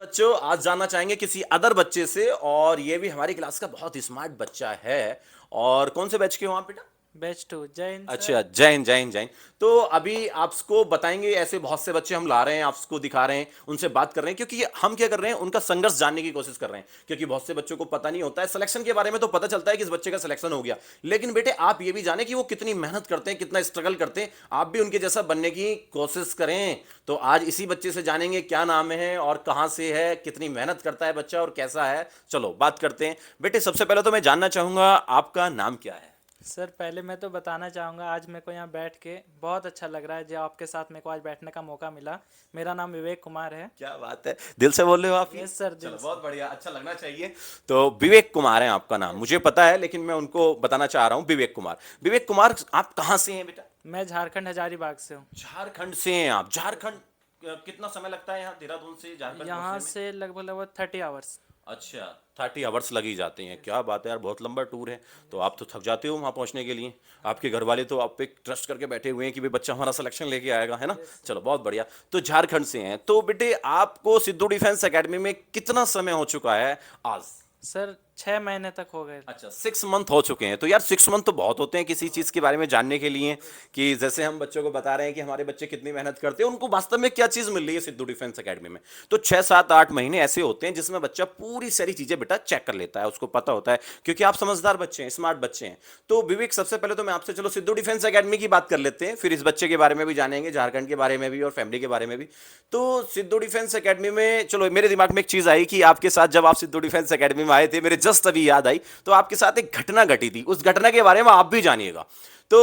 बच्चों आज जानना चाहेंगे किसी अदर बच्चे से, और ये भी हमारी क्लास का बहुत स्मार्ट बच्चा है। और कौन से बैच के हो आप बेटा? बैच 2 जय हिंद सर। अच्छा, जय हिंद, जय हिंद, जय हिंद। तो अभी आपको बताएंगे, ऐसे बहुत से बच्चे हम ला रहे हैं, आपको दिखा रहे हैं, उनसे बात कर रहे हैं, क्योंकि हम क्या कर रहे हैं, उनका संघर्ष जानने की कोशिश कर रहे हैं। क्योंकि बहुत से बच्चों को पता नहीं होता है सिलेक्शन के बारे में, तो पता चलता है कि इस बच्चे का सिलेक्शन हो गया, लेकिन बेटे आप ये भी जाने कि वो कितनी मेहनत करते हैं, कितना स्ट्रगल करते हैं। आप भी उनके जैसा बनने की कोशिश करें। तो आज इसी बच्चे से जानेंगे क्या नाम है और कहां से है, कितनी मेहनत करता है बच्चा और कैसा है। चलो बात करते हैं। बेटे सबसे पहले तो मैं जानना चाहूंगा आपका नाम क्या है? सर पहले मैं तो बताना चाहूँगा आज मेरे को यहाँ बैठ के बहुत अच्छा लग रहा है जो आपके साथ मेरे को आज बैठने का मौका मिला। मेरा नाम विवेक कुमार है। क्या बात है, दिल से बोल रहे हो आप ये? यस सर, दिल चलो से। बहुत बढ़िया, अच्छा लगना चाहिए। तो विवेक कुमार है आपका नाम, मुझे पता है, लेकिन मैं उनको बताना चाह रहा हूँ। विवेक कुमार, विवेक कुमार, आप कहाँ से हैं बेटा? मैं झारखंड हजारीबाग से हूँ। झारखंड से हैं आप? झारखंड कितना समय लगता है यहाँ देहरादून से झारखंड यहाँ पहुँचने में? से लगभग लगभग 30 आवर्स। अच्छा, 30 आवर्स लगी जाते हैं। क्या बात है यार, बहुत लंबा टूर है। तो आप तो थक जाते हो वहाँ पहुँचने के लिए। आपके घर वाले तो आप पे ट्रस्ट करके बैठे हुए हैं कि भाई बच्चा हमारा सिलेक्शन लेके आएगा, है ना? Yes sir. चलो बहुत बढ़िया। तो झारखंड से हैं तो बेटे आपको सिद्धू डिफेंस एकेडमी में कितना समय हो चुका है आज? सर 6 महीने तक हो गए। अच्छा, 6 मंथ हो चुके हैं। तो यार 6 मंथ तो बहुत होते हैं किसी चीज़ के बारे में जानने के लिए, कि जैसे हम बच्चों को बता रहे हैं कि हमारे बच्चे कितनी मेहनत करते हैं, उनको वास्तव में क्या चीज़ मिल रही है सिद्धू डिफेंस एकेडमी में। तो 6 7 8 महीने ऐसे होते हैं जिसमें बच्चा पूरी सारी चीज़ें बेटा चेक कर लेता है, उसको पता होता है, क्योंकि आप समझदार बच्चे हैं, स्मार्ट बच्चे हैं। तो विवेक सबसे पहले तो मैं आपसे चलो सिद्धू डिफेंस एकेडमी की बात कर लेते हैं, फिर इस बच्चे के बारे में भी जानेंगे, झारखंड के बारे में भी और फैमिली के बारे में भी। तो सिद्धू डिफेंस एकेडमी में चलो, मेरे दिमाग में एक चीज़ आई कि आपके साथ जब आप सिद्धू डिफेंस एकेडमी में आए थे, मेरे जस्ट अभी याद आई, तो आपके साथ एक घटना घटी थी, उस घटना के बारे में आप भी जानिएगा। तो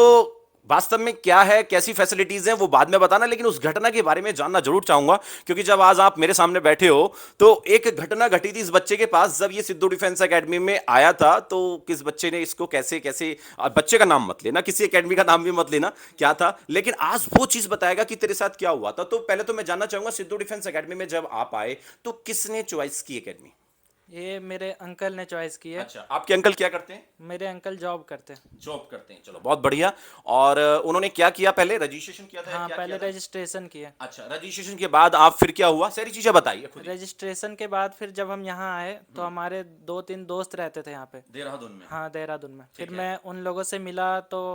वास्तव में क्या है, कैसी फैसिलिटीज हैं, वो बाद में बताना, लेकिन उस घटना के बारे में जानना जरूर चाहूंगा। क्योंकि जब आज आप मेरे सामने बैठे हो, तो एक घटना घटी थी इस बच्चे के पास जब ये सिद्धू डिफेंस एकेडमी में आया था। तो किस बच्चे ने इसको कैसे कैसे, बच्चे का नाम मत लेना, किसी एकेडमी का नाम भी मत लेना क्या था, लेकिन आज वो चीज बताएगा कि तेरे साथ क्या हुआ था। तो पहले तो मैं जानना चाहूंगा, सिद्धू डिफेंस एकेडमी में जब आप आए तो किसने चॉइस की एकेडमी? ये मेरे अंकल ने चॉइस की है। अच्छा, आपके अंकल क्या करते हैं? मेरे अंकल जॉब करते हैं। जॉब करते हैं, चलो बहुत बढ़िया। और उन्होंने क्या किया, पहले रजिस्ट्रेशन किया था या हाँ, क्या पहले किया था? रजिस्ट्रेशन किया। अच्छा, रजिस्ट्रेशन के बाद आप फिर क्या हुआ, सारी चीजें बताइए खुद ही। रजिस्ट्रेशन के बाद फिर जब हम यहाँ आए तो हमारे 2 3 दोस्त रहते थे यहाँ पे। देहरादून में? हाँ, देहरादून में। फिर ठीक है। मैं उन लोगों से मिला तो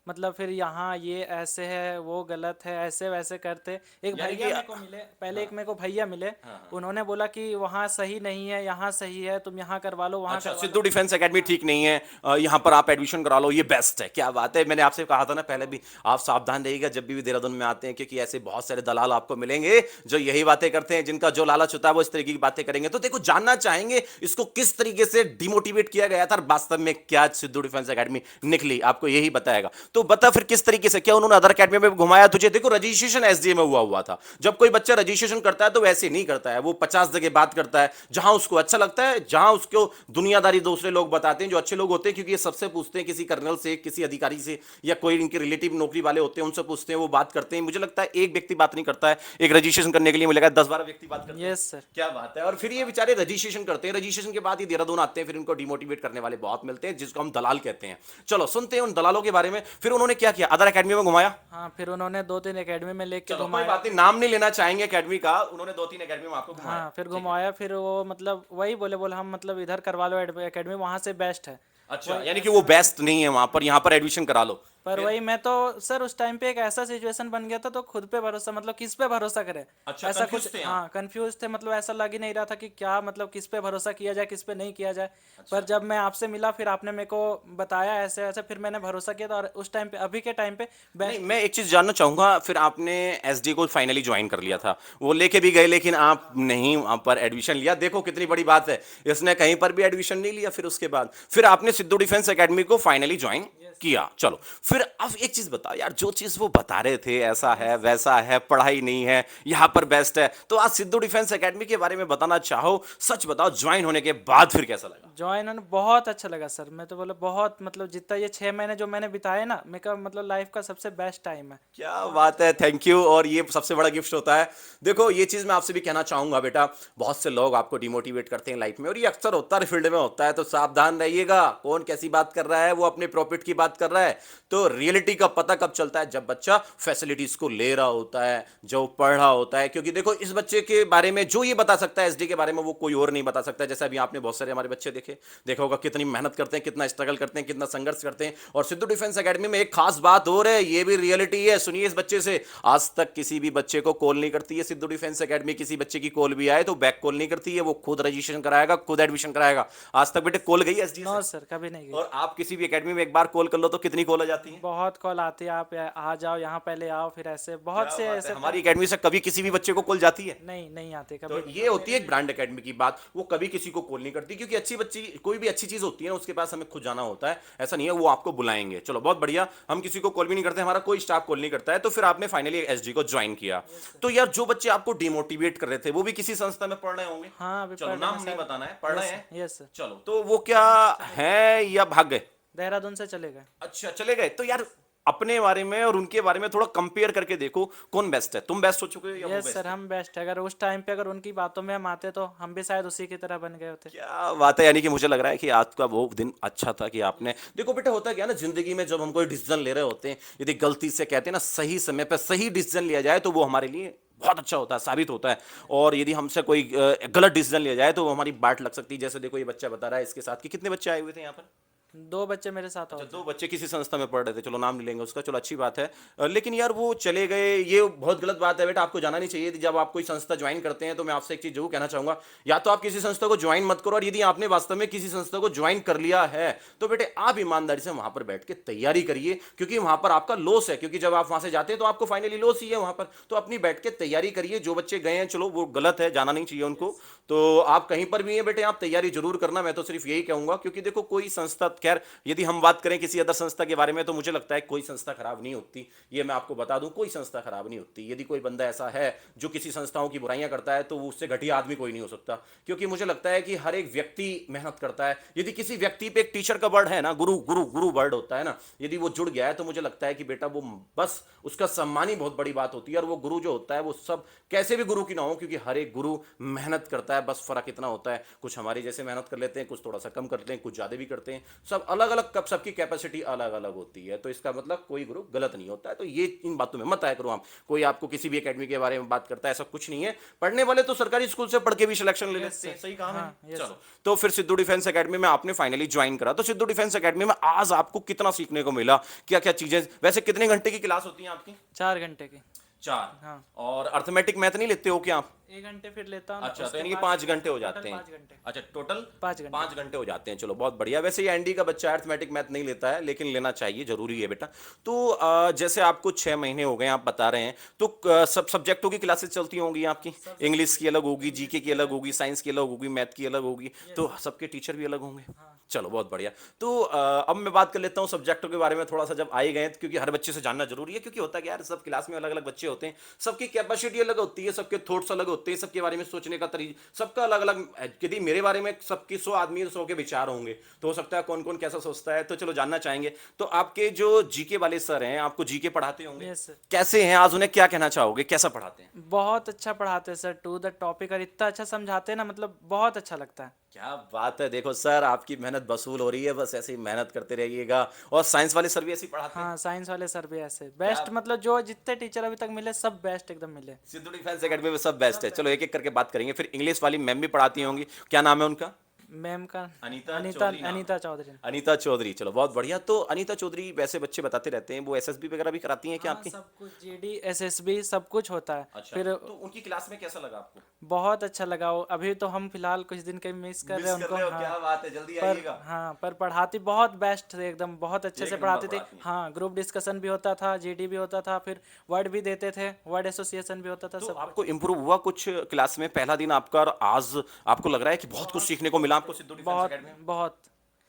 मतलब फिर यहाँ ये ऐसे है, वो गलत है, ऐसे वैसे करते। एक यानी भैया कि मेरे को मिले पहले, हाँ एक मेरे को भैया मिले। हाँ हाँ। उन्होंने बोला कि वहाँ सही नहीं है, यहाँ सही है, तुम यहाँ करवा लो, वहाँ अच्छा, करवा सिद्धू लो। डिफेंस एकेडमी ठीक नहीं है, यहाँ पर आप एडमिशन करा लो, ये बेस्ट है। क्या बात है, मैंने आपसे कहा था ना पहले भी, आप सावधान रहिएगा जब भी देहरादून में आते हैं, क्योंकि ऐसे बहुत सारे दलाल आपको मिलेंगे जो यही बातें करते हैं, जिनका जो लालच होता है वो इस तरीके की बातें करेंगे। तो देखो, जानना चाहेंगे इसको किस तरीके से डिमोटिवेट किया गया था, वास्तव में क्या सिद्धू डिफेंस एकेडमी निकली, आपको यही बताएगा। तो बता फिर किस तरीके से, क्या उन्होंने अदर एकेडमी में घुमाया तुझे? देखो, रजिस्ट्रेशन एसडीए में हुआ था। जब कोई बच्चा रजिस्ट्रेशन करता है तो वैसे नहीं करता है, वो 50 जगह बात करता है, जहां उसको अच्छा लगता है, जहां उसको दुनियादारी दूसरे लोग बताते हैं जो अच्छे लोग होते हैं, क्योंकि ये सबसे पूछते हैं, किसी कर्नल से, किसी अधिकारी से, या कोई इनके रिलेटिव नौकरी वाले होते हैं उनसे पूछते हैं, वो बात करते हैं। मुझे लगता है एक व्यक्ति बात नहीं करता है, एक रजिस्ट्रेशन करने के लिए मुझे लगता है 10 12 व्यक्ति बात करते हैं। Yes sir. क्या बात है। और फिर ये बेचारे रजिस्ट्रेशन करते हैं, रजिस्ट्रेशन के बाद ही देहरादून आते हैं, फिर उनको डिमोटिवेट करने वाले बहुत मिलते हैं, जिसको हम दलाल कहते हैं। चलो सुनते हैं उन दलालों के बारे में। फिर उन्होंने क्या किया, अदर एकेडमी में घुमाया? हाँ, फिर उन्होंने 2 3 एकेडमी में लेके चलो कोई घुमाया। बात नहीं, नाम नहीं लेना चाहेंगे एकेडमी का, उन्होंने 2 3 एकेडमी में आपको घुमाया। हाँ, फिर ठीक है। घुमाया, फिर वो मतलब वही बोले बोले हम मतलब इधर करवा लो एकेडमी, वहाँ से बेस्ट है। अच्छा, वही यानी कि ऐसे वो वैसे। बेस्ट नहीं है वहां पर, यहाँ पर एडमिशन करा लो। पर फिर? वही मैं तो सर उस टाइम पे एक ऐसा सिचुएशन बन गया था तो खुद पे भरोसा मतलब किस पे भरोसा करे। अच्छा, ऐसा कंफ्यूज कुछ, थे आप? हाँ, कंफ्यूज थे, मतलब ऐसा लग ही नहीं रहा था कि क्या मतलब किस पे भरोसा किया जाए, किस पे नहीं किया जाए। पर अच्छा। जब मैं आपसे मिला फिर आपने मेरे को बताया ऐसे ऐसे, फिर मैंने भरोसा किया था और उस टाइम पे, अभी के टाइम पे नहीं, बेस्ट। मैं एक चीज जानना चाहूंगा, फिर आपने एसडी को फाइनली ज्वाइन कर लिया था, वो लेके भी गए, लेकिन आप नहीं वहां पर एडमिशन लिया। देखो कितनी बड़ी बात है, इसने कहीं पर भी एडमिशन नहीं लिया। फिर उसके बाद फिर आपने सिद्धू डिफेंस एकेडमी को फाइनली ज्वाइन किया। चलो फिर अब एक चीज बताओ यार, जो चीज वो बता रहे थे ऐसा है वैसा है, पढ़ाई नहीं है, यहाँ पर बेस्ट है, तो आज सिद्धू डिफेंस एकेडमी के बारे में बताना चाहो, सच बताओ, ज्वाइन होने के बाद फिर कैसा लगा? ज्वाइन होने बहुत अच्छा लगा सर। मैं तो बोला बहुत, मतलब जितना ये 6 महीने जो मैंने बिताए ना, मेरा मतलब लाइफ का सबसे बेस्ट टाइम है। क्या बात है, थैंक यू। और ये सबसे बड़ा गिफ्ट होता है। देखो ये चीज मैं आपसे भी कहना चाहूंगा बेटा, बहुत से लोग आपको डिमोटिवेट करते हैं लाइफ में, और ये अक्सर होता है, फील्ड में होता है, तो सावधान रहिएगा, कौन कैसी बात कर रहा है, वो अपने प्रॉफिट की बात बात कर रहा है, तो रियलिटी का पता कब चलता है? जब बच्चा फैसिलिटीज को ले रहा होता है, जो पढ़ रहा होता है। क्योंकि देखो, इस बच्चे के बारे में जो ये बता सकता है एसडी के बारे में, वो कोई और नहीं बता सकता। जैसे अभी आपने बहुत सारे हमारे बच्चे देखा होगा, कितनी मेहनत करते हैं, कितना स्ट्रगल करते हैं, कितना संघर्ष करते हैं। और सिद्धू डिफेंस एकेडमी में एक खास बात और है, ये भी रियलिटी है, सुनिए इस बच्चे से। आज तक किसी भी बच्चे को कॉल नहीं करती है सिद्धू डिफेंस एकेडमी। किसी बच्चे की कॉल भी आए तो बैक कॉल नहीं करती है, वो खुद रजिस्ट्रेशन कराएगा, खुद एडमिशन कराएगा। आज तक बेटे कॉल गई एसडी नो से? सर, कभी नहीं गई। और आप किसी भी एकेडमी में एक बार कॉल कर लो तो कितनी कॉल आ जाती है? बहुत कॉल आती है, आप आ जाओ यहाँ, पहले आओ, फिर ऐसे बहुत से क्या बात ऐसे। है, हमारी एकेडमी से कभी किसी भी बच्चे को कॉल जाती है? नहीं, नहीं आते तो कभी। ये होती है एक ब्रांड एकेडमी की बात, वो कभी किसी को कॉल नहीं करती, क्योंकि अच्छी बच्ची कोई भी अच्छी चीज होती है ना, उसके पास हमें खुद जाना होता है। ऐसा नहीं है वो आपको बुलाएंगे। चलो बहुत बढ़िया, हम किसी को कॉल भी नहीं करते, हमारा कोई स्टाफ कॉल नहीं करता है। तो फिर आपने फाइनली एसडी को ज्वाइन किया। तो यार जो बच्चे आपको डिमोटिवेट कर रहे थे, वो भी किसी संस्था में पढ़ रहे होंगे? हाँ, अभी चलो पढ़ नाम रहे नहीं हैं बताना है, पढ़ रहे हैं। सर। Yes sir. चलो, तो वो क्या है या भाग गए? देहरादून से चले गए। अच्छा, चले गए। तो यार अपने बारे में और उनके बारे में थोड़ा कंपेयर करके देखो, कौन बेस्ट है? तुम बेस्ट हो चुके हो या वो यस बेस्ट सर, है? हम बेस्ट है। अगर उस टाइम पे अगर उनकी बातों में हम आते तो हम भी शायद उसी की तरह बन गए होते। क्या बात है, यानी कि मुझे लग रहा है कि आज का वो दिन अच्छा था कि आपने देखो बेटा, होता क्या है ना जिंदगी में, जब हम कोई डिसीजन ले रहे होते हैं, यदि गलती से कहते हैं ना सही समय पर सही डिसीजन लिया जाए तो वो हमारे लिए बहुत अच्छा होता है, साबित होता है। और यदि हमसे कोई गलत डिसीजन लिया जाए तो वो हमारी बाट लग सकती है। जैसे देखो ये बच्चा बता रहा है इसके साथ कि कितने बच्चे आए हुए थे यहाँ पर? 2 बच्चे मेरे साथ अच्छा, और दो बच्चे किसी संस्था में पढ़ रहे थे, चलो नाम नहीं लेंगे उसका, चलो अच्छी बात है। लेकिन यार वो चले गए, ये बहुत गलत बात है बेटा, आपको जाना नहीं चाहिए। जब आप कोई संस्था ज्वाइन करते हैं तो मैं आपसे एक चीज जरूर कहना चाहूंगा, या तो आप किसी संस्था को ज्वाइन मत करो, और यदि आपने वास्तव में किसी संस्था को ज्वाइन कर लिया है तो बेटे आप ईमानदारी से वहां पर बैठ के तैयारी करिए, क्योंकि वहां पर आपका लॉस है। क्योंकि जब आप वहां से जाते हैं तो आपको फाइनली लॉस ही है वहां पर। तो अपनी बैठ के तैयारी करिए। जो बच्चे गए हैं चलो वो गलत है, जाना नहीं चाहिए उनको। तो आप कहीं पर भी हैं बेटे, आप तैयारी जरूर करना, मैं तो सिर्फ यही कहूंगा। क्योंकि देखो कोई संस्था, खैर यदि हम बात करें किसी अदर संस्था के बारे में, तो मुझे लगता है कोई संस्था खराब नहीं होती। ये मैं आपको बता दूं, कोई संस्था खराब नहीं होती। यदि कोई बंदा ऐसा है जो किसी संस्थाओं की बुराइयां करता है तो वो उससे घटिया आदमी कोई नहीं हो सकता। क्योंकि मुझे लगता है कि हर एक व्यक्ति मेहनत करता है। यदि किसी व्यक्ति पे एक टीचर का वर्ड है ना, गुरु गुरु गुरु वर्ड होता है ना, यदि वो जुड़ गया है तो मुझे लगता है कि बेटा वो बस उसका सम्मान ही बहुत बड़ी बात होती है। और वो गुरु जो होता है वो सब कैसे भी गुरु की ना हो, क्योंकि हर एक गुरु मेहनत करता है। बस फर्क इतना होता है, कुछ हमारी जैसे मेहनत कर लेते हैं, कुछ थोड़ा सा कम करते हैं, कुछ ज्यादा भी करते हैं। सब अलग अलग, कब सबकी कैपेसिटी अलग अलग होती है। तो इसका मतलब कोई गुरु गलत नहीं होता है। तो ये इन बातों में मत आया करो। हम कोई आपको किसी भी एकेडमी के बारे में बात करता है, ऐसा कुछ नहीं है। पढ़ने वाले तो सरकारी स्कूल से पढ़ के भी सिलेक्शन ले लेते हैं, सही काम है। हाँ, yes, चलो, तो फिर सिद्धू डिफेंस एकेडमी में आपने फाइनली ज्वाइन करा। तो सिद्धू डिफेंस एकेडमी में आज आपको कितना सीखने को मिला, क्या क्या चीजें? वैसे कितने घंटे की क्लास होती है आपकी? 4 घंटे की। 4। हाँ। और अर्थमेटिक मैथ नहीं लेते हो क्या आप? 1 घंटे फिर लेता हूँ। अच्छा, तो उसके यानी कि बाद 5 घंटे हो टोटल जाते हैं। 5 घंटे। अच्छा, टोटल 5 घंटे। 5 घंटे हो जाते हैं। चलो बहुत बढ़िया। वैसे ये एनडी का बच्चा अर्थमेटिक मैथ नहीं लेता है, लेकिन लेना चाहिए, जरूरी है बेटा। तो जैसे आपको 6 महीने हो गए आप बता रहे हैं, तो सब सब्जेक्टों की क्लासेस चलती होंगी आपकी? इंग्लिश की अलग होगी, जीके की अलग होगी, साइंस की अलग होगी, मैथ की अलग होगी, तो सबके टीचर भी अलग होंगे। चलो बहुत बढ़िया। तो अब मैं बात कर लेता हूँ सब्जेक्टों के बारे में थोड़ा सा, जब आए गए, क्योंकि हर बच्चे से जानना जरूरी है। क्योंकि होता क्या है यार, सब क्लास में अलग अलग बच्चे होते हैं, सबकी कैपेसिटी अलग होती है, सबके थॉट्स अलग होते हैं, सबके बारे में सोचने का तरीका सबका अलग अलग। यदि मेरे बारे में सबकी 100 आदमी 100 के विचार होंगे, तो हो सकता है कौन कौन कैसा सोचता है। तो चलो जानना चाहेंगे। तो आपके जो जीके वाले सर हैं, आपको जीके पढ़ाते होंगे, यस सर। कैसे हैं आज? उन्हें क्या कहना चाहोगे, कैसा पढ़ाते हैं? बहुत अच्छा पढ़ाते हैं सर, टू द टॉपिक, और इतना अच्छा समझाते हैं ना, मतलब बहुत अच्छा लगता है। क्या बात है। देखो सर, आपकी मेहनत वसूल हो रही है, बस ऐसे ही मेहनत करते रहिएगा। और साइंस वाले सर भी ऐसे ही पढ़ाते हैं? हाँ, साइंस वाले सर भी ऐसे बेस्ट, मतलब जो जितने टीचर अभी तक मिले सब बेस्ट एकदम मिले। सिद्धू डिफेंस एकेडमी में सब बेस्ट है। चलो एक एक करके बात करेंगे। फिर इंग्लिश वाली मैम भी पढ़ाती होंगी, क्या नाम है उनका? मैम का अनीता अनीता चौधरी नाम। अनीता चौधरी। अनीता चौधरी, चलो बहुत बढ़िया। तो अनीता चौधरी, वैसे बच्चे बताते रहते हैं, वो एसएसबी वगैरह भी कराती हैं क्या हाँ, आपकी? सब कुछ जीडी एसएसबी सब कुछ होता है। अच्छा, फिर तो उनकी क्लास में कैसा लगा आपको? बहुत अच्छा लगा वो। अभी तो हम फिलहाल कुछ दिन के मिस कर रहे हैं उनको। हाँ, क्या बात है, जल्दी पर आइएगा। हाँ, पर पढ़ाती बहुत बेस्ट थे एकदम, बहुत अच्छे एक से नंबर पढ़ाती थी। पढ़ाती हैं। हाँ, ग्रुप डिस्कशन भी होता था, जीडी भी होता था, फिर वर्ड भी देते थे, वर्ड एसोसिएशन भी होता था, तो सब। आपको इम्प्रूव हुआ कुछ क्लास में? पहला दिन आपका और आज आपको लग रहा है कि बहुत कुछ सीखने को मिला आपको सिद्धू डिफेंस बहुत एकेडमी में? बहुत।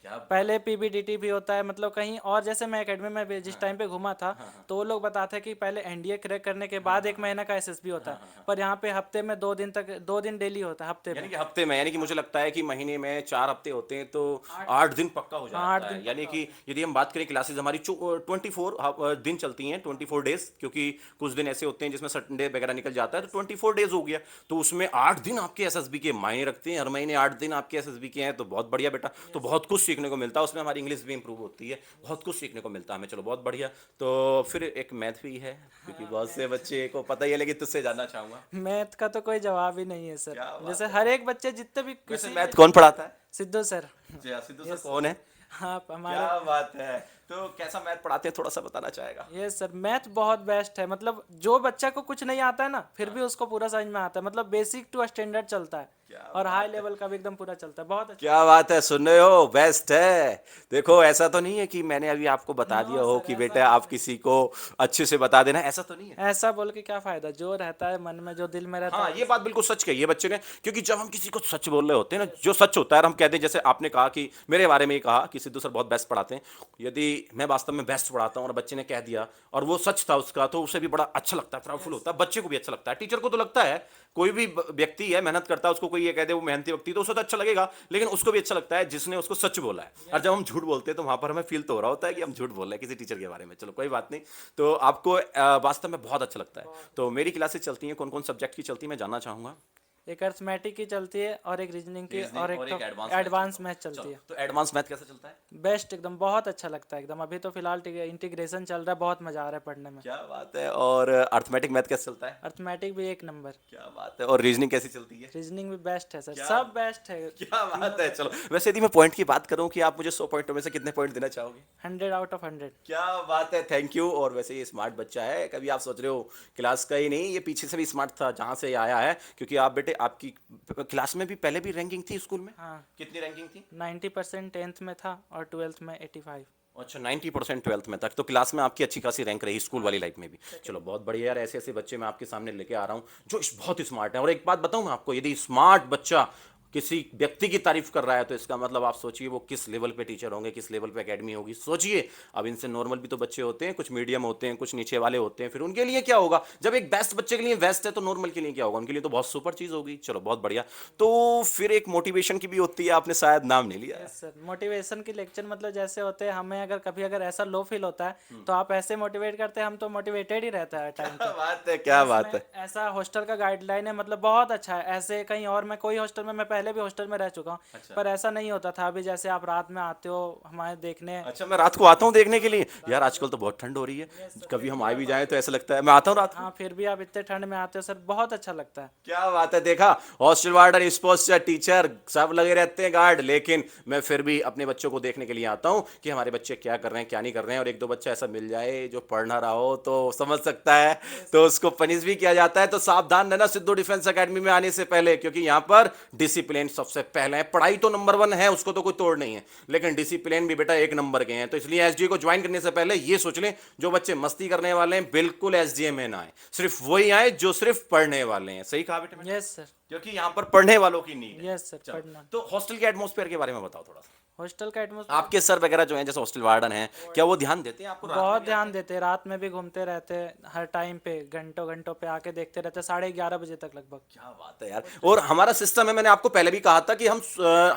क्या पहले पीबीडीटी भी होता है, मतलब कहीं और, जैसे मैं एकेडमी में जिस टाइम पे घूमा था, तो वो लोग बताते हैं कि पहले एनडीए क्रैक करने के बाद 1 महीना का एसएसबी होता है, पर यहाँ पे हफ्ते में 2 दिन तक, 2 दिन डेली होता है हफ्ते यानी में। कि हफ्ते में, यानी कि मुझे लगता है कि महीने में 4 हफ्ते होते हैं, तो 8 दिन पक्का हो हाँ, 8 जाता है। दिन यानी कि यदि हम बात करें क्लासेस हमारी 24 दिन चलती हैं, 24 डेज, क्योंकि कुछ दिन ऐसे होते हैं जिसमें संडे वगैरह निकल जाता है, तो 24 डेज हो गया। तो उसमें 8 दिन आपके एसएसबी के मायने रखते हैं, हर महीने 8 दिन आपके एसएसबी के हैं, तो बहुत बढ़िया बेटा। तो बहुत कुछ सीखने को मिलता है, उसमें हमारी इंग्लिश भी इंप्रूव होती है, बहुत कुछ सीखने को मिलता है हमें। चलो बहुत बढ़िया। तो फिर एक मैथ भी है, क्योंकि बहुत से बच्चे को पता ही है, लेकिन तुझसे जानना चाहूंगा। मैथ का तो कोई जवाब ही नहीं है सर। क्या बात जैसे हर एक बच्चे जितने भी वैसे किसी मैथ कौन पढ़ाता है? सिद्धू सर। जी सिद्धू सर कौन है? हाँ हमारे। क्या बात है। तो कैसा मैथ पढ़ाते हैं, थोड़ा सा बताना चाहेगा? ये सर मैथ बहुत बेस्ट है, मतलब जो बच्चा को कुछ नहीं आता है ना फिर भी उसको पूरा समझ में आता है, मतलब बेसिक टू स्टैंडर्ड चलता है क्या और हाई लेवल का भी एकदम पूरा चलता है, बहुत अच्छा। क्या बात है, सुन रहे हो, बेस्ट है। देखो ऐसा तो नहीं है कि मैंने अभी आपको बता दिया हो सर, कि ऐसा बेटा आप किसी को अच्छे से बता देना, ऐसा तो नहीं है। ऐसा बोल के क्या फायदा, जो रहता है मन में, जो दिल में रहता हाँ है। ये बात बिल्कुल सच कही है बच्चे ने, क्योंकि जब हम किसी को सच बोल रहे होते हैं ना, जो सच होता है, हम कहते हैं, जैसे आपने कहा कि मेरे बारे में ही कहा कि सिद्धू सर बहुत बेस्ट पढ़ाते हैं, यदि मैं वास्तव में बेस्ट पढ़ाता हूँ और बच्चे ने कह दिया और वो सच था उसका, तो उसे भी बड़ा अच्छा लगता है, प्राउडफुल होता है, बच्चे को भी अच्छा लगता है, टीचर को तो लगता है, कोई भी व्यक्ति है मेहनत करता है, उसको कोई ये कह दे वो मेहनती व्यक्ति, तो उसे तो अच्छा लगेगा, लेकिन उसको भी अच्छा लगता है जिसने उसको सच बोला है। और जब हम झूठ बोलते हैं तो वहां पर हमें फील तो हो रहा होता है कि हम झूठ बोल रहे हैं किसी टीचर के बारे में। चलो कोई बात नहीं। तो आपको वास्तव में बहुत अच्छा लगता है। तो मेरी क्लासेस चलती हैं, कौन कौन सब्जेक्ट की चलती है मैं जानना चाहूंगा। एक अर्थमेटिक की चलती है और एक रीजनिंग की और एक एडवांस एडवांस मैथ चलती है। तो एडवांस मैथ कैसा चलता है? बेस्ट एकदम, बहुत अच्छा लगता है एकदम। अभी तो फिलहाल इंटीग्रेशन चल रहा है, बहुत मजा आ रहा है पढ़ने में। क्या बात है। और अर्थमेटिक मैथ कैसे चलता है? अर्थमेटिक भी एक नंबर। क्या बात है। और रीजनिंग कैसी चलती है? रीजनिंग भी बेस्ट है सर, सब बेस्ट है। क्या बात है। चलो वैसे यदि मैं पॉइंट की बात करूं कि आप मुझे 100 पॉइंटों में से कितने पॉइंट देना चाहोगे? 100 आउट ऑफ 100। क्या बात है, थैंक यू। और वैसे ये स्मार्ट बच्चा है, कभी आप सोच रहे हो क्लास का ही नहीं, ये पीछे से भी स्मार्ट था जहां से ये आया है, क्योंकि आप बेटे आपकी क्लास में भी पहले भी रैंकिंग थी स्कूल में? हाँ। कितनी रैंकिंग थी? 90% 10th में था और 12th में 85। अच्छा 90% 12th में तक, तो क्लास में आपकी अच्छी खासी रैंक रही स्कूल वाली लाइफ में भी। चलो बहुत बढ़िया यार, ऐसे ऐसे बच्चे मैं आपके सामने लेके आ रहा हूँ जो बहुत स्मार्ट है। और एक बात बताऊँ मैं आपको, यदि स्मार्ट बच्चा किसी व्यक्ति की तारीफ कर रहा है तो इसका मतलब आप सोचिए वो किस लेवल पे टीचर होंगे, किस लेवल पे एकेडमी होगी, सोचिए। अब इनसे नॉर्मल भी तो बच्चे होते हैं, कुछ मीडियम होते हैं, कुछ नीचे वाले होते हैं, फिर उनके लिए क्या होगा? जब एक बेस्ट बच्चे के लिए बेस्ट है तो नॉर्मल के लिए क्या होगा? उनके लिए तो बहुत सुपर चीज होगी। चलो बहुत बढ़िया। तो फिर एक मोटिवेशन की भी होती है, आपने शायद नाम नहीं लिया। यस सर, मोटिवेशन की लेक्चर मतलब जैसे होते हैं, हमें अगर कभी अगर ऐसा लो फील होता है तो आप ऐसे मोटिवेट करते हैं, हम तो मोटिवेटेड ही रहता है टाइम क्या पे। बात है, क्या बात है। ऐसा हॉस्टल का गाइडलाइन है, मतलब बहुत अच्छा है। ऐसे कहीं और मैं कोई हॉस्टल में, मैं पहले भी हॉस्टल में रह चुका हूँ, पर ऐसा नहीं होता था। अभी जैसे आप रात में आते हो हमारे देखने। अच्छा मैं रात को आता हूँ देखने के लिए? यार आजकल तो बहुत ठंड हो रही है, कभी हम आ भी जाएं तो ऐसा लगता है मैं आता हूँ रात को। हाँ, फिर भी आप इतने ठंड में आते हो सर, बहुत अच्छा लगता है। क्या बात है। देखा, हॉस्टल वार्डन, स्पोर्ट्स टीचर सब लगे रहते हैं गार्ड, लेकिन मैं फिर भी अपने बच्चों को देखने के लिए आता हूँ कि हमारे बच्चे क्या कर रहे हैं क्या नहीं कर रहे हैं। और एक दो बच्चा ऐसा मिल जाए जो पढ़ ना रहा हो तो समझ सकता है, तो उसको पनिश भी किया जाता है। तो सावधान रहना सिद्धू डिफेंस एकेडमी में आने से पहले, क्योंकि यहाँ पर डिसिप्लिन सबसे पहले है। पढ़ाई तो नंबर 1 है, उसको तो कोई तोड़ नहीं है, लेकिन डिसिप्लिन भी बेटा एक नंबर के हैं। तो इसलिए एसडीए को ज्वाइन करने से पहले ये सोच लें, जो बच्चे मस्ती करने वाले हैं बिल्कुल एसडीए में ना आए, सिर्फ वही आए जो सिर्फ पढ़ने वाले हैं। सही कहा बेटे मैंने? Yes sir. क्योंकि यहाँ पर पढ़ने वालों की नीड है। यस सर, पढ़ना। तो हॉस्टल के एटमॉस्फेयर के बारे में बताओ थोड़ा सा। हॉस्टल का एटमोसफेयर आपके सर वगैरह जो हैं, जैसे हॉस्टल वार्डन हैं, क्या वो ध्यान देते हैं आपको? रात में बहुत भी ध्यान देते हैं, रात में भी घूमते रहते हैं, हर टाइम पे घंटों घंटों पे आके देखते रहते हैं, 11:30 बजे तक लगभग। क्या बात है यार। और हमारा सिस्टम है, मैंने आपको पहले भी कहा था कि हम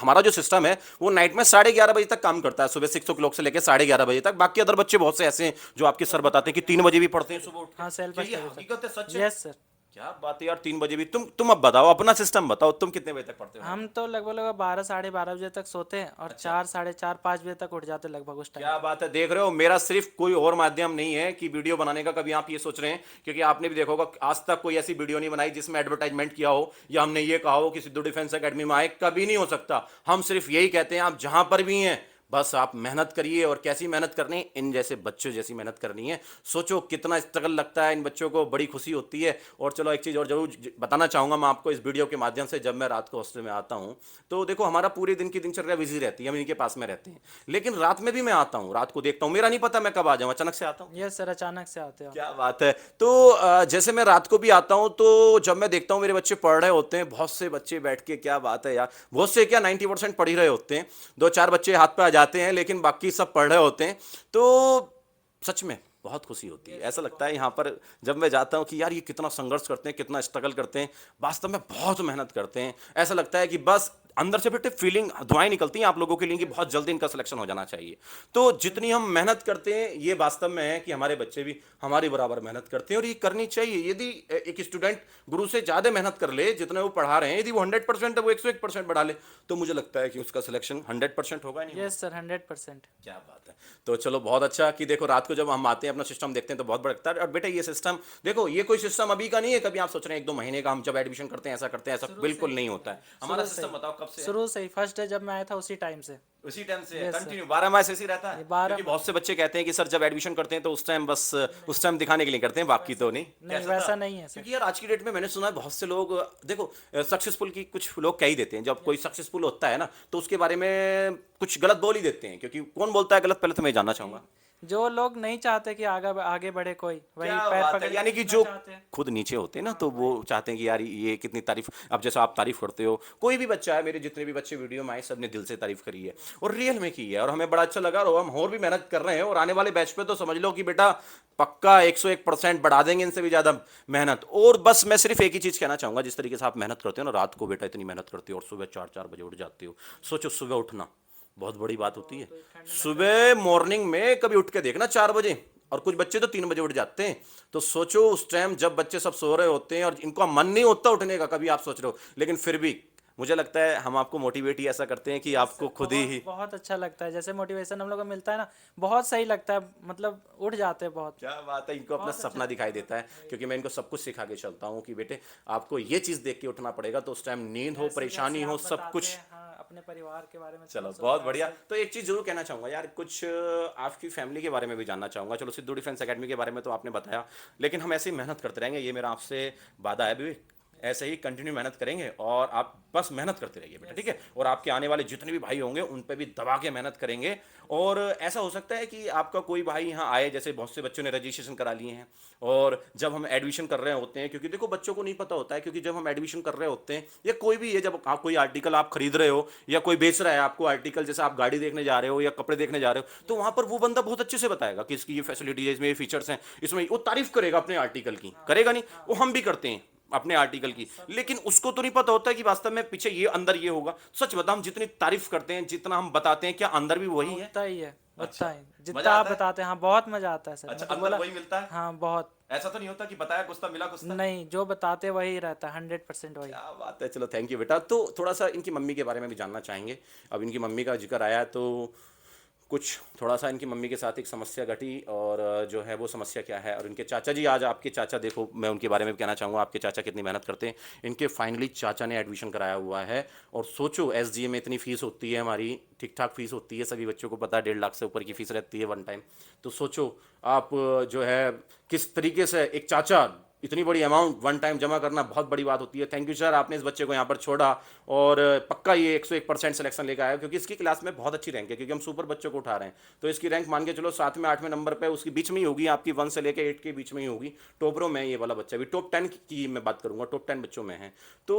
हमारा जो सिस्टम है वो नाइट में 11:30 बजे तक काम करता है, सुबह 6 o'clock से लेकर 11:30 बजे तक। बाकी अदर बच्चे बहुत से ऐसे हैं जो आपके सर बताते हैं कि 3 बजे भी पढ़ते हैं सुबह उठ के। हाँ, सेल्फ क्या ये स्टडी। हकीकत है, सच है? Yes sir. क्या बात है यार, 3 बजे भी? तुम अब बताओ, अपना सिस्टम बताओ, तुम कितने बजे तक पढ़ते हो? हम तो लगभग लगभग 12 12:30 बजे तक सोते हैं और 4 4:30 5 बजे तक उठ जाते हैं लगभग उस टाइम। क्या बात है। देख रहे हो, मेरा सिर्फ कोई और माध्यम नहीं है कि वीडियो बनाने का, कभी आप ये सोच रहे हैं, क्योंकि आपने भी देखा होगा आज तक कोई ऐसी वीडियो नहीं बनाई जिसमें एडवर्टाइजमेंट किया हो या हमने ये कहा हो कि सिद्धू डिफेंस एकेडमी में आए, कभी नहीं हो सकता। हम सिर्फ यही कहते हैं आप जहां पर भी हैं बस आप मेहनत करिए। और कैसी मेहनत करनी? इन जैसे बच्चों जैसी मेहनत करनी है। सोचो कितना स्ट्रगल लगता है इन बच्चों को, बड़ी खुशी होती है। और चलो एक चीज़ और जरूर बताना चाहूँगा मैं आपको इस वीडियो के माध्यम से, जब मैं रात को हॉस्टल में आता हूँ तो देखो हमारा पूरे दिन की दिनचर्या बिजी रहती है, हम इनके पास में रहते हैं, लेकिन रात में भी मैं आता हूँ, रात को देखता हूँ, मेरा नहीं पता मैं कब आ जाऊँ, अचानक से आता हूँ। यस सर, अचानक से आते हो। क्या बात है। तो जैसे मैं रात को भी आता हूं तो जब मैं देखता हूं मेरे बच्चे पढ़ रहे होते हैं, बहुत से बच्चे बैठ के, क्या बात है यार, बहुत से क्या 90% पढ़ ही रहे होते हैं, 2-4 बच्चे हाथ पे आ जाते हैं, लेकिन बाकी सब पढ़ रहे होते हैं। तो सच में बहुत खुशी होती है। ऐसा लगता है यहाँ पर जब मैं जाता हूँ कि यार ये कितना संघर्ष करते हैं, कितना स्ट्रगल करते हैं, वास्तव में बहुत मेहनत करते हैं। ऐसा लगता है कि बस अंदर से बेटे फीलिंग दुआएं निकलती हैं आप लोगों के लिए कि बहुत जल्दी इनका सिलेक्शन हो जाना चाहिए। तो जितनी हम मेहनत करते हैं ये वास्तव में है कि हमारे बच्चे भी हमारे बराबर मेहनत करते हैं और ये करनी चाहिए। यदि एक स्टूडेंट गुरु से ज्यादा मेहनत कर ले जितने वो पढ़ा रहे हैं, यदि वो 100% है वो 101% बढ़ा ले, तो मुझे लगता है कि उसका सिलेक्शन 100% होगा नहीं। Yes sir, 100%। क्या बात है। तो चलो बहुत अच्छा कि देखो रात को जब हम आते हैं अपना सिस्टम देखते हैं तो बहुत बड़ा लगता है। और बेटा ये सिस्टम देखो ये कोई सिस्टम अभी का नहीं है, कभी आप सोच रहे हैं 1-2 महीने का हम जब एडमिशन करते हैं ऐसा करते हैं, ऐसा बिल्कुल नहीं होता है। हमारा सिस्टम बताओ कब से है? शुरू से ही, फर्स्ट डे जब मैं आया था उसी टाइम से। उसी टाइम से कंटिन्यू 12 माह से ऐसे ही रहता है? 12 क्योंकि बहुत से बच्चे कहते हैं कि सर जब एडमिशन करते हैं तो उस टाइम बस उस टाइम दिखाने के लिए करते हैं, बाकी तो नहीं। नहीं, वैसा नहीं है सर। क्योंकि यार आज की डेट में मैंने सुना है बहुत से लोग देखो सक्सेसफुल की कुछ लोग कह ही देते हैं, जब कोई सक्सेसफुल होता है ना तो उसके बारे में कुछ गलत बोल ही देते हैं, क्योंकि कौन बोलता है गलत पहले तो मैं जानना चाहूंगा। जो लोग नहीं चाहते कि आगे आगे बढ़े कोई, वही क्या पैर बात पकड़ है, के यानी कि खींचना जो चाहते हैं। खुद नीचे होते हैं ना तो वो चाहते हैं कि यार ये कितनी तारीफ, अब जैसा आप तारीफ करते हो, कोई भी बच्चा है, मेरे जितने भी बच्चे वीडियो में आए सबने दिल से तारीफ करी है और रियल में की है और हमें बड़ा अच्छा लगा और हम और भी मेहनत कर रहे हैं और आने वाले बैच पे तो समझ लो कि बेटा पक्का 101% बढ़ा देंगे, इनसे भी ज्यादा मेहनत। और बस मैं सिर्फ एक ही चीज कहना चाहूंगा, जिस तरीके से आप मेहनत करते हो ना, रात को बेटा इतनी मेहनत करते हो और सुबह 4-4 बजे उठ जाते हो, सोचो सुबह उठना बहुत बड़ी बात होती है। सुबह मॉर्निंग में कभी उठ के देखना 4 बजे, और कुछ बच्चे तो 3 बजे उठ जाते हैं। तो सोचो उस टाइम जब बच्चे सब सो रहे होते हैं और इनका मन नहीं होता उठने का, कभी आप सोच रहे हो, लेकिन फिर भी मुझे लगता है हम आपको मोटिवेट ही ऐसा करते हैं कि आपको खुद ही बहुत अच्छा लगता है, जैसे मोटिवेशन हम लोग को मिलता है ना, बहुत सही लगता है, मतलब उठ जाते हैं बहुत। क्या बात है, इनको अपना सपना दिखाई देता है, क्योंकि मैं इनको सब कुछ सिखा के चलता हूँ कि बेटे आपको ये चीज देख के उठना पड़ेगा, तो उस टाइम नींद हो, परेशानी हो, सब कुछ। हाँ, अपने परिवार के बारे में चलो बहुत बढ़िया। तो एक चीज जरूर कहना चाहूंगा यार, कुछ आपकी फैमिली के बारे में भी जानना चाहूंगा। चलो सिद्धू डिफेंस एकेडमी के बारे में तो आपने बताया, लेकिन हम ऐसे ही मेहनत करते रहेंगे, ये मेरा आपसे वादा है विवेक, ऐसे ही कंटिन्यू मेहनत करेंगे और आप बस मेहनत करते रहिए बेटा, ठीक है। और आपके आने वाले जितने भी भाई होंगे उन पे भी दबा के मेहनत करेंगे। और ऐसा हो सकता है कि आपका कोई भाई यहाँ आए, जैसे बहुत से बच्चों ने रजिस्ट्रेशन करा लिए हैं और जब हम एडमिशन कर रहे होते हैं, क्योंकि देखो बच्चों को नहीं पता होता है, क्योंकि जब हम एडमिशन कर रहे होते हैं या कोई भी है, जब आप कोई आर्टिकल आप खरीद रहे हो या कोई बेच रहा है आपको आर्टिकल, जैसे आप गाड़ी देखने जा रहे हो या कपड़े देखने जा रहे हो, तो वहां पर वो बंदा बहुत अच्छे से बताएगा कि इसकी ये फैसिलिटी है, इसमें ये फीचर्स हैं, इसमें वो तारीफ करेगा अपने आर्टिकल की, करेगा नहीं? वो हम भी करते हैं अपने आर्टिकल की, लेकिन उसको तो नहीं पता होता है कि वास्तव में पीछे ये अंदर ये होगा। सच बता, हम जितनी तारीफ करते हैं, जितना हम बताते हैं, क्या अंदर भी वही है? होता ही है, होता अच्छा, है मजा जितना आप आता है? बताते हैं। हाँ, बहुत मजा आता है सर। अच्छा, मतलब अंदर बोला, वही मिलता है? हाँ बहुत। ऐसा तो नहीं होता कि बताया कुछ था मिला कुछ था? नहीं, जो बताते वही रहता है, 100% वही। क्या बात है, चलो थैंक यू बेटा। तो थोड़ा सा इनकी मम्मी के बारे में भी जानना चाहेंगे। अब इनकी मम्मी का जिक्र आया तो कुछ थोड़ा सा इनकी मम्मी के साथ एक समस्या घटी, और जो है वो समस्या क्या है, और इनके चाचा जी, आज आपके चाचा, देखो मैं उनके बारे में भी कहना चाहूँगा, आपके चाचा कितनी मेहनत करते हैं। इनके फाइनली चाचा ने एडमिशन कराया हुआ है, और सोचो एसजीए में इतनी फीस होती है हमारी, ठीक ठाक फीस होती है, सभी बच्चों को पता है 1.5 लाख से ऊपर की फीस रहती है वन टाइम। तो सोचो आप जो है किस तरीके से एक चाचा इतनी बड़ी अमाउंट वन टाइम जमा करना बहुत बड़ी बात होती है। थैंक यू सर, आपने इस बच्चे को यहाँ पर छोड़ा और पक्का ये 101% सिलेक्शन लेकर आया, क्योंकि इसकी क्लास में बहुत अच्छी रैंक है, क्योंकि हम सुपर बच्चों को उठा रहे हैं। तो इसकी रैंक मान के चलो 7वें 8वें नंबर पे उसकी बीच में ही होगी, आपकी 1 से लेकर 8 के बीच में ही होगी। टॉपरों में ये वाला बच्चा भी टॉप 10 की मैं बात करूंगा, टॉप 10 बच्चों में है। तो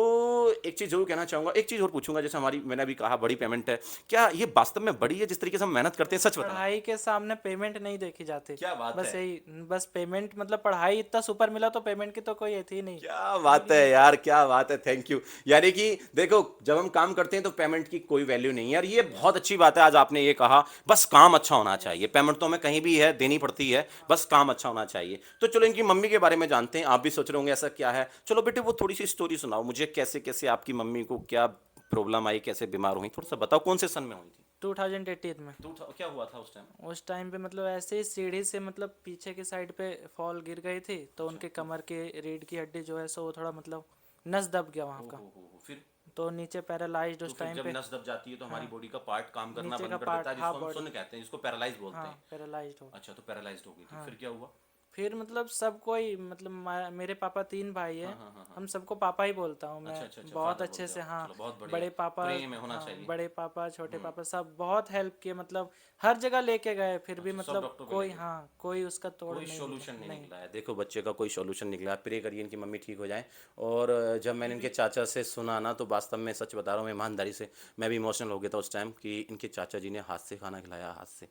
एक चीज़ जरूर कहना चाहूँगा, एक चीज़ और पूछूंगा, जैसे हमारी मैंने अभी कहा बड़ी पेमेंट है, क्या ये वास्तव में बड़ी है जिस तरीके से हम मेहनत करते हैं? सच बताओ। पढ़ाई के सामने पेमेंट नहीं देखी जाती। क्या बात बस है। यही, बस पेमेंट, मतलब पढ़ाई इतना सुपर मिला तो पेमेंट की तो कोई थी नहीं। क्या बात है यार, क्या बात है, थैंक यू। यानी कि देखो जब हम काम करते हैं तो पेमेंट की कोई वैल्यू नहीं है यार, ये बहुत अच्छी बात है। आज आपने ये कहा, बस काम अच्छा होना चाहिए, पेमेंट तो हमें कहीं भी है देनी पड़ती है, बस काम अच्छा होना चाहिए। तो चलो इनकी मम्मी के बारे में जानते हैं। आप भी सोच रहे होंगे ऐसा क्या है, चलो बेटे वो थोड़ी सी स्टोरी सुनाओ मुझे, कैसे कैसे आपकी मम्मी को क्या प्रॉब्लम आई, कैसे बीमार हुई, थोड़ा सा बताओ। कौन से सन में हुई थी? 2018 में। तो क्या हुआ था उस टाइम? उस टाइम पे मतलब ऐसे ही सीढ़ी से, मतलब पीछे की साइड पे फॉल गिर गई थी, तो उनके कमर के रीढ़ की हड्डी जो है सो वो थोड़ा मतलब नस दब गया वहाँ का, फिर तो नीचे पैरालाइज्ड उस फिर टाइम जब पे। नस दब जाती है तो हमारी बॉडी का पार्ट काम करना नीचे बंद का कर पार्ट, देता है, हाँ, जिसको हम बॉडी, सुन्न कहते हैं, जिसको पैरालाइज बोलते हाँ, हैं। पैरालाइज्ड हो। अच्छा, तो पैरालाइज्ड हो गई थी, फिर क्या हुआ? फिर मतलब सब कोई, मतलब मेरे पापा 3 भाई हैं, हम सबको पापा ही बोलता हूँ मैं। अच्छा, बहुत father अच्छे बोलते से, हो। हाँ। चलो, बहुत बढ़िया। बड़े पापा, प्रेम में होना हाँ, चाहिए। बड़े पापा, छोटे पापा सब बहुत हेल्प किए, मतलब हर जगह लेके गए, फिर भी सब मतलब डॉक्टर पे कोई, लेके गए। हाँ, कोई उसका तोड़ कोई नहीं सॉल्यूशन नहीं नहीं। निकला है। देखो बच्चे का कोई सॉल्यूशन निकला है, प्रे करिए इनकी मम्मी ठीक हो जाए। और जब मैंने इनके चाचा से सुना ना, तो वास्तव में सच बता रहा हूँ मैं ईमानदारी से, मैं भी इमोशनल हो गया था उस टाइम, कि इनके चाचा जी ने हाथ से खाना खिलाया, हाथ से।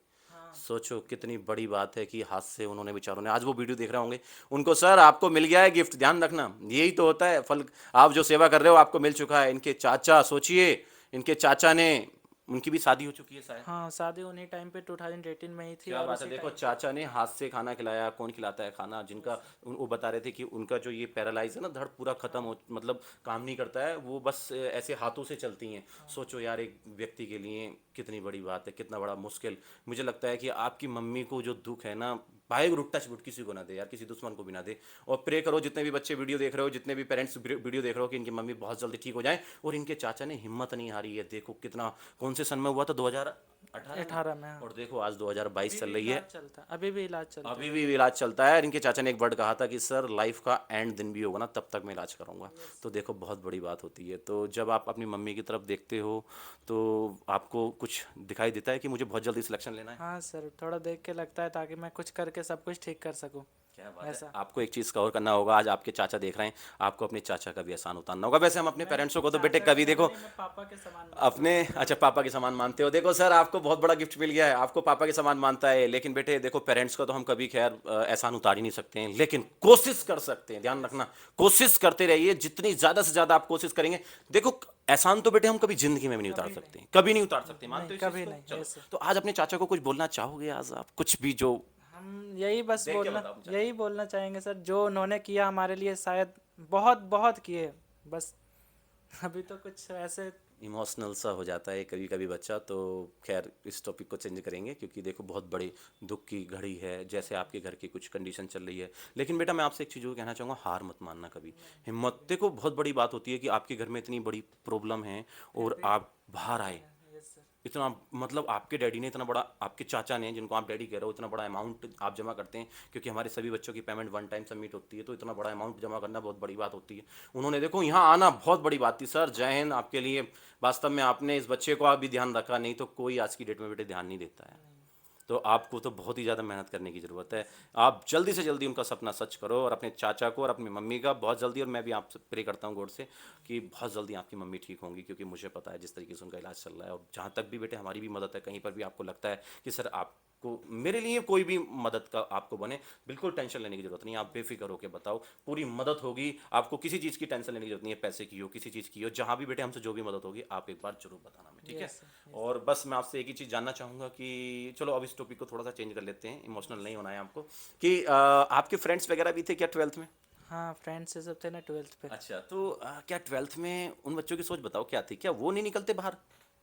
सोचो कितनी बड़ी बात है कि हाथ से उन्होंने, बेचारों ने, आज वो वीडियो देख रहे होंगे, उनको सर आपको मिल गया है गिफ्ट, ध्यान रखना, यही तो होता है फल, आप जो सेवा कर रहे हो आपको मिल चुका है। इनके चाचा सोचिए इनके चाचा ने, उनकी भी शादी हो चुकी है शायद। हाँ, शादी उन्हीं टाइम पे 2018 में ही थी। क्या और बात है, देखो चाचा ने हाथ से खाना खिलाया, कौन खिलाता है खाना, जिनका वो बता रहे थे कि उनका जो ये पैरालाइज है ना, धड़ पूरा खत्म हो, मतलब काम नहीं करता है वो, बस ऐसे हाथों से चलती हैं। सोचो यार, एक व्यक्ति के लिए कितनी बड़ी बात है, कितना बड़ा मुश्किल। मुझे लगता है कि आपकी मम्मी को जो दुख है ना, भाई रुट्टा छुट किसी को ना दे यार, किसी दुश्मन को भी ना दे। और प्रे करो, जितने भी बच्चे वीडियो देख रहे हो, जितने भी पेरेंट्स वीडियो देख रहे हो, कि इनकी मम्मी बहुत जल्दी ठीक हो जाए। और इनके चाचा ने हिम्मत नहीं हारी है, देखो कितना, कौन से सन में हुआ था, 2018 18 में। हाँ। और देखो आज 2022 चल रही है, अभी भी इलाज चलता है। अभी भी इलाज चलता है। और इनके चाचा ने एक वर्ड कहा था कि सर लाइफ का एंड दिन भी होगा ना, तब तक मैं इलाज कराऊंगा। तो देखो बहुत बड़ी बात होती है। तो जब आप अपनी मम्मी की तरफ देखते हो तो आपको कुछ दिखाई देता है कि मुझे बहुत जल्दी सिलेक्शन लेना है। हाँ सर, थोड़ा देख के लगता है ताकि मैं कुछ करके सब कुछ ठीक कर सकूं। क्या बात ऐसा। है। आपको एक चीज़ का और करना होगा, आज आपके चाचा देख रहे हैं, आपको अपने चाचा का भी एहसान उतारना होगा। वैसे हम अपने पेरेंट्सों को तो बेटे कभी देखो मैं पापा के समान अपने, अच्छा पापा के समान मानते हो। देखो सर, आपको बहुत बड़ा गिफ्ट मिल गया है, आपको पापा के समान मानता है। लेकिन बेटे देखो, पेरेंट्स का तो हम कभी खैर एहसान उतार ही नहीं सकते हैं, लेकिन कोशिश कर सकते हैं। ध्यान रखना, कोशिश करते रहिए, जितनी ज़्यादा से ज़्यादा आप कोशिश करेंगे। देखो एहसान तो बेटे हम कभी जिंदगी में भी नहीं उतार सकते, कभी नहीं उतार सकते, मानते हो इस कभी चीज़ को? नहीं, चलो, ऐसे। तो आज अपने चाचा को कुछ बोलना चाहोगे? आज आप कुछ भी जो हम यही बस देख के बोलना बताओ मुझे। यही बोलना चाहेंगे सर, जो उन्होंने किया हमारे लिए शायद बहुत बहुत किए, बस अभी तो कुछ ऐसे। इमोशनल सा हो जाता है कभी कभी बच्चा। तो खैर इस टॉपिक को चेंज करेंगे, क्योंकि देखो बहुत बड़ी दुख की घड़ी है, जैसे आपके घर की कुछ कंडीशन चल रही है। लेकिन बेटा मैं आपसे एक चीज़ और कहना चाहूँगा, हार मत मानना कभी, हिम्मत। देखो बहुत बड़ी बात होती है कि आपके घर में इतनी बड़ी प्रॉब्लम है और आप बाहर आए। Yes sir. इतना, मतलब आपके डैडी ने इतना बड़ा, आपके चाचा ने, जिनको आप डैडी कह रहे हो, इतना बड़ा अमाउंट आप जमा करते हैं, क्योंकि हमारे सभी बच्चों की पेमेंट वन टाइम सबमिट होती है, तो इतना बड़ा अमाउंट जमा करना बहुत बड़ी बात होती है। उन्होंने देखो यहाँ आना बहुत बड़ी बात थी। सर जय हिंद आपके लिए। वास्तव में आपने इस बच्चे को आप भी ध्यान रखा, नहीं तो कोई आज की डेट में बेटे ध्यान नहीं देता है। तो आपको तो बहुत ही ज़्यादा मेहनत करने की ज़रूरत है। आप जल्दी से जल्दी उनका सपना सच करो, और अपने चाचा को और अपनी मम्मी का बहुत जल्दी। और मैं भी आपसे प्रे करता हूँ गॉड से कि बहुत जल्दी आपकी मम्मी ठीक होंगी, क्योंकि मुझे पता है जिस तरीके से उनका इलाज चल रहा है। और जहाँ तक भी बेटे हमारी भी मदद है, कहीं पर भी आपको लगता है कि सर आपको मेरे लिए कोई भी मदद का आपको बने, बिल्कुल टेंशन लेने की जरूरत नहीं है। आप बेफिक्र होकर बताओ, पूरी मदद होगी। आपको किसी चीज़ की टेंशन लेने की जरूरत नहीं है, पैसे की हो, किसी चीज़ की हो, जहाँ भी बेटे हमसे जो भी मदद होगी आप एक बार जरूर बताना हमें, ठीक है? Yes, sir, और बस मैं आपसे एक ही चीज़ जानना चाहूँगा कि चलो अब इस टॉपिक को थोड़ा सा चेंज कर लेते हैं, इमोशनल नहीं होना है आपको, कि आपके फ्रेंड्स वगैरह भी थे क्या 12th में? हाँ, फ्रेंड्स से सब थे ना 12th पे। अच्छा, तो क्या 12th में उन बच्चों की सोच बताओ क्या थी? क्या वो नहीं निकलते बाहर?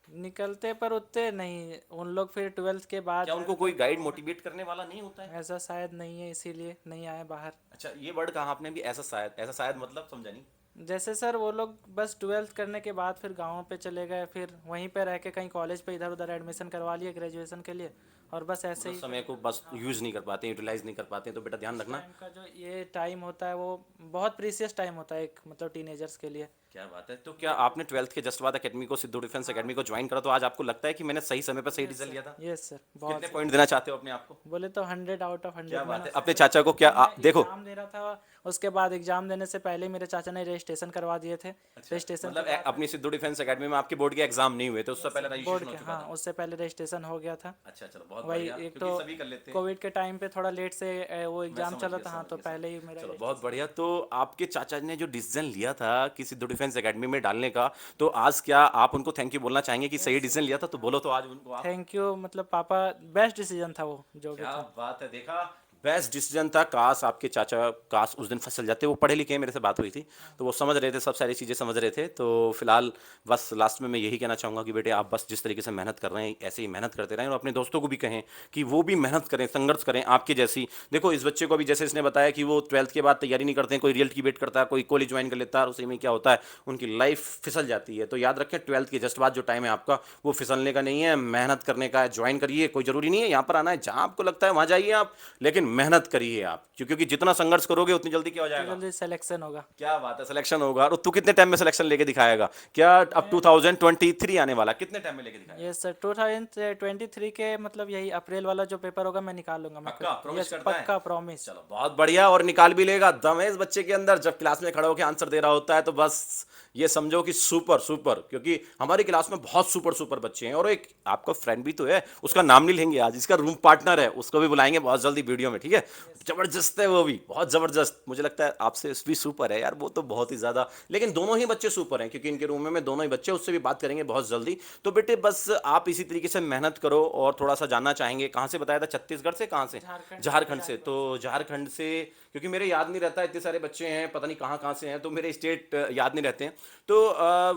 निकलते पर उतने नहीं, उन लोग फिर 12th के बाद क्या उनको कोई गाइड मोटिवेट करने वाला नहीं होता है? ऐसा शायद नहीं है, इसीलिए नहीं आए बाहर। अच्छा, ये वर्ड कहा आपने भी, ऐसा शायद मतलब समझा नहीं। जैसे सर वो लोग बस 12th करने के बाद फिर गाँव पे चले गए, फिर वहीं पे रह के कहीं कॉलेज पे इधर उधर एडमिशन करवा लिए ग्रेजुएशन के लिए, और बस ऐसे मतलब ही। समय को बस यूज नहीं कर पाते, यूटिलाइज नहीं कर पाते, तो बेटा ध्यान रखना। टाइम का जो ये टाइम होता है वो बहुत प्रीसियस टाइम होता है, एक मतलब टीनेजर्स के लिए। क्या बात है। तो क्या आपने 12th के जस्ट बाद एकेडमी को, सिद्धू डिफेंस एकेडमी को ज्वाइन करा, तो आज आपको लगता है कि मैंने सही समय पर सही डिसीजन लिया था? यस सर, बहुत। कितने पॉइंट देना चाहते हो अपने आप को? बोले तो 100 आउट ऑफ 100। क्या बात है। अपने चाचा को क्या देखो, एग्जाम दे रहा था, उसके बाद एग्जाम देने से पहले मेरे चाचा ने रजिस्ट्रेशन करवा दिए थे। रजिस्ट्रेशन मतलब अपनी सिद्धू डिफेंस एकेडमी में आपके बोर्ड के एग्जाम नहीं हुए थे, उससे पहले बोर्ड रजिस्ट्रेशन हो के, चुका हाँ था? उससे पहले रजिस्ट्रेशन हो गया था। अच्छा चलो, बहुत वही बढ़िया, एक क्योंकि तो सभी कर लेते हैं। कोविड के टाइम पे थोड़ा लेट से वो एग्जाम समझ चला गया, था, हाँ, समझ तो गया, पहले ही मेरा चलो बहुत बढ़िया। तो आपके चाचा ने जो डिसीजन लिया था कि सिद्धू डिफेंस एकेडमी में डालने का, तो आज क्या आप उनको थैंक यू बोलना चाहेंगे कि सही डिसीजन लिया था? तो बोलो तो आज उनको आप। थैंक यू, मतलब पापा बेस्ट डिसीजन था वो जो भी क्या था। बात है, देखा, बेस्ट डिसीजन था। काश आपके चाचा, काश उस दिन फसल जाते। वो पढ़े लिखे हैं, मेरे से बात हुई थी, तो वो समझ रहे थे, सब सारी चीज़ें समझ रहे थे। तो फिलहाल बस लास्ट में मैं यही कहना चाहूँगा कि बेटे आप बस जिस तरीके से मेहनत कर रहे हैं ऐसे ही मेहनत करते रहें, और अपने दोस्तों को भी कहें कि वो भी मेहनत करें, संघर्ष करें आपके जैसी। देखो इस बच्चे को भी, जैसे इसने बताया कि वो 12th के बाद तैयारी नहीं करते हैं, कोई रिजल्ट की वेट करता है, कोई कॉलेज ज्वाइन कर लेता है, और उसी में क्या होता है, उनकी लाइफ फिसल जाती है। तो याद रखें, 12th के जस्ट बाद जो टाइम है आपका, वो फिसलने का नहीं है, मेहनत करने का है। ज्वाइन करिए, कोई ज़रूरी नहीं है यहाँ पर आना है, जहाँ आपको लगता है वहाँ जाइए आप, लेकिन मेहनत करिए आप, क्योंकि जितना संघर्ष करोगे उतनी जल्दी क्या हो तो जाएगा। जल्दी सिलेक्शन होगा। क्या बात है, सिलेक्शन होगा। और तू कितने टाइम में सिलेक्शन लेके दिखाएगा? क्या अब 2023 आने वाला, कितने टाइम में लेके दिखाएगा? यस सर, 2023 के मतलब यही अप्रैल वाला जो पेपर होगा मैं निकाल लूंगा। मैं पक्का प्रॉमिस करता है? पक्का प्रॉमिस। चलो बहुत बढ़िया, और निकाल भी लेगा। दम है इस बच्चे के अंदर, जब क्लास में खड़ा होकर आंसर दे रहा होता है तो बस ये समझो कि सुपर सुपर, क्योंकि हमारी क्लास में बहुत सुपर सुपर बच्चे हैं, और एक आपका फ्रेंड भी तो है, उसका नाम नहीं लेंगे आज, इसका रूम पार्टनर है, उसको भी बुलाएंगे बहुत जल्दी वीडियो में, ठीक है। जबरदस्त है वो भी, बहुत जबरदस्त, मुझे लगता है आपसे भी सुपर है यार वो तो बहुत ही ज्यादा। लेकिन दोनों ही बच्चे सुपर हैं, क्योंकि इनके रूम में दोनों ही बच्चे, उससे भी बात करेंगे बहुत जल्दी। तो बेटे बस आप इसी तरीके से मेहनत करो, और थोड़ा सा जानना चाहेंगे कहाँ से बताया था, छत्तीसगढ़ से, कहाँ से? झारखंड से। तो झारखंड से, क्योंकि मेरे याद नहीं रहता, इतने सारे बच्चे हैं, पता नहीं कहाँ कहाँ से हैं, तो मेरे स्टेट याद नहीं रहते हैं। तो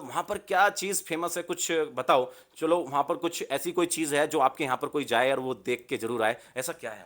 वहाँ पर क्या चीज़ फेमस है, कुछ बताओ। चलो वहाँ पर कुछ ऐसी कोई चीज़ है जो आपके यहाँ पर कोई जाए और वो देख के जरूर आए, ऐसा क्या है?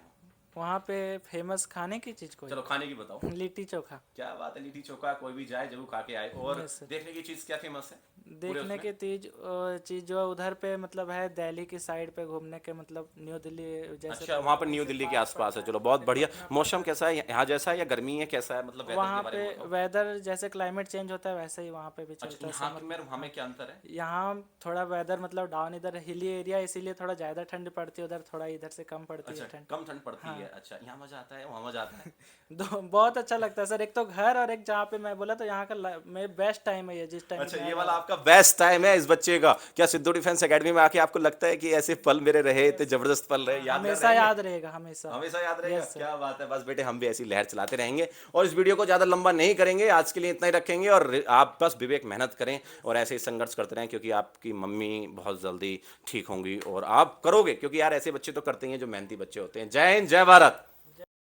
वहाँ पे फेमस खाने की चीज़ कोई चलो खाने की बताओ। लिट्टी चोखा। क्या बात है, लिट्टी चोखा, कोई भी जाए जरूर खा के आए। और यस सर। देखने की चीज़ क्या फेमस है पूरे देखने उसमें? की चीज़ जो है उधर पे मतलब है दिल्ली की साइड पे घूमने के, मतलब न्यू दिल्ली जैसे अच्छा, वहाँ पर न्यू दिल्ली के आसपास है, चलो बहुत बढ़िया। मौसम कैसा है यहाँ, जैसा है या गर्मी है, कैसा है, मतलब वेदर वहाँ के बारे पे में बताओ। वेदर जैसे क्लाइमेट चेंज होता है वैसे ही वहाँ पे भी अच्छा, चलता है यहाँ समर। में वहाँ में क्या अंतर है? यहाँ थोड़ा वेदर मतलब डाउन, इधर हिली एरिया इसीलिए थोड़ा ज़्यादा ठंड पड़ती है, उधर थोड़ा इधर से कम पड़ती अच्छा, है ठंड। कम ठंड पड़ती है। अच्छा, यहाँ मजा आता है, वहाँ मजा आता है? दो बहुत अच्छा लगता है सर, एक तो घर और एक जहाँ पे मैं बोला तो यहाँ का मेरे बेस्ट टाइम है ये, जिस टाइम अच्छा, मैं ये रह वाला रहा आपका बेस्ट टाइम है इस बच्चे का। क्या सिद्धू डिफेंस एकेडमी में आके आपको लगता है कि ऐसे पल मेरे रहे, इतने जबरदस्त पल रहे, हूँ। यादगार हमेशा रहेंगे? याद रहेगा, हमेशा। हमेशा याद रहेगा। Yes sir. क्या बात है, बस बेटे हम भी ऐसी लहर चलाते रहेंगे, और इस वीडियो को ज्यादा लंबा नहीं करेंगे, आज के लिए इतना ही रखेंगे। और आप बस विवेक मेहनत करें और ऐसे ही संघर्ष करते रहें, क्योंकि आपकी मम्मी बहुत जल्दी ठीक होंगी और आप करोगे, क्योंकि यार ऐसे बच्चे तो करते ही हैं जो मेहनती बच्चे होते हैं। जय हिंद, जय भारत।